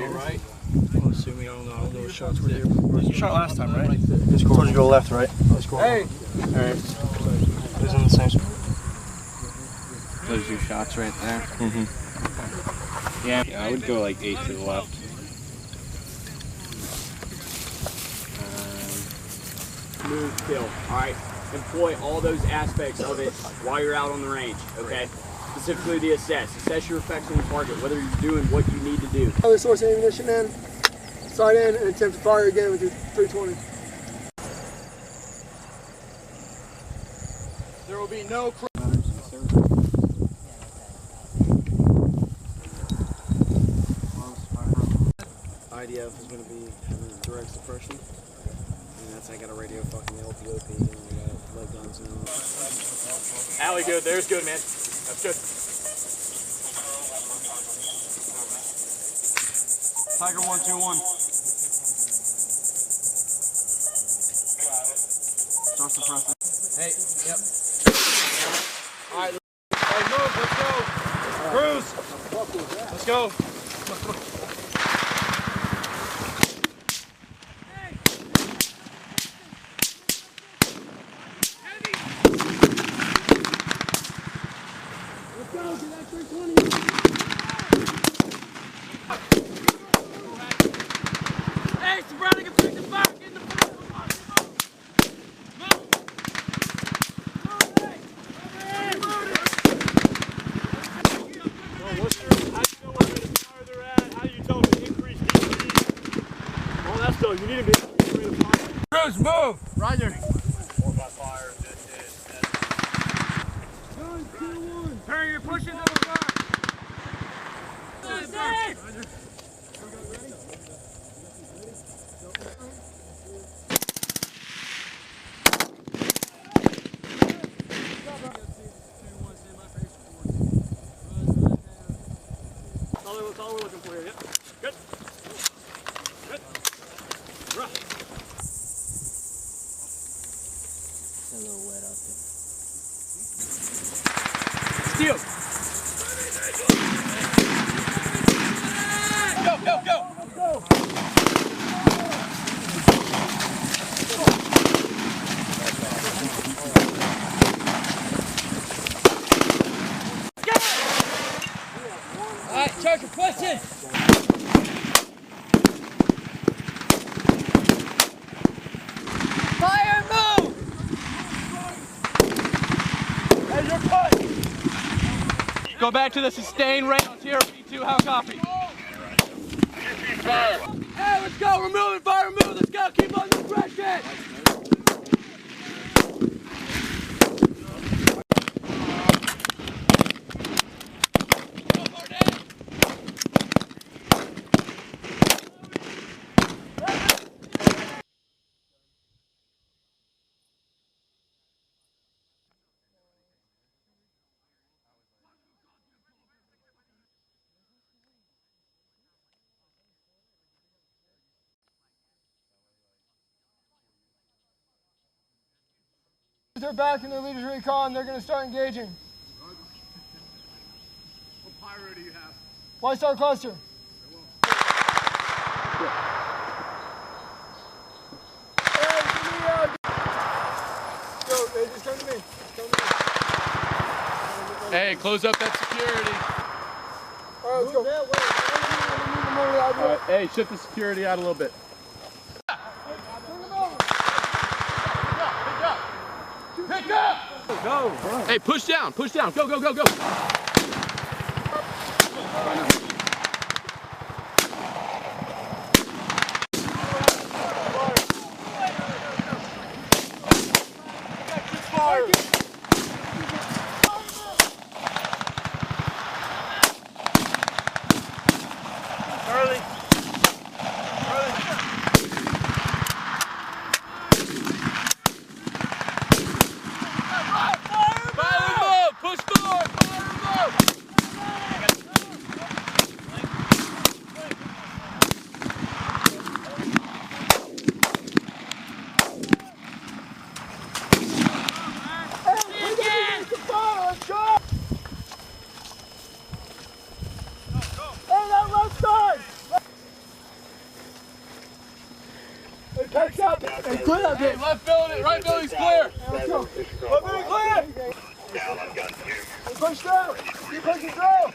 right. I'm assuming I don't know. I don't know what shots were here. You shot last time, right? It's cool. Told you to go left, right? That's cool. Hey! Alright. It was in the same spot. Those are your shots right there. Mm-hmm. Yeah, I would go like 8 to the left. Move, kill. Alright. Employ all those aspects of it while you're out on the range, okay? Specifically the assess. Assess your effects on the target, whether you're doing what you need to do. Other source of ammunition in, sight in, and attempt to fire again with your 320. There will be no IDF is going to be having direct suppression. And that's I got a radio fucking LPOP and I got leg guns and all. Alley good, there's good, man. That's good. Tiger 121. Start suppressing. Hey, yep. Alright, hey, move, let's go. Cruise. Let's go. You need to be ready to fire. Cruise, move! Roger. 4x fire, Hurry, you're pushing to the front. That's all we're looking for here, yep. Good. Good. Rough. It's a little wet out there. Steal. Go, go, go. All right, charge your pushing. Fire and move. There's your push. Go back to the sustained rounds here. B2, how copy? Hey, let's go. We're moving. Fire, move. Let's go. Keep on the pressure. They're back in their leaders recon. They're going to start engaging. What pyro do you have? Y-Star cluster. Go, hey, just come to me. Hey, close up that security. All right, let's go. All right, hey, shift the security out a little bit. Pick up! Go! Hey, push down, push down. Go, go, go, go. Fire! Early. Push forward! Fire and move! Hey, clear out there. Left building, right building's clear. Let's go. Left building clear. Push through. Keep pushing through.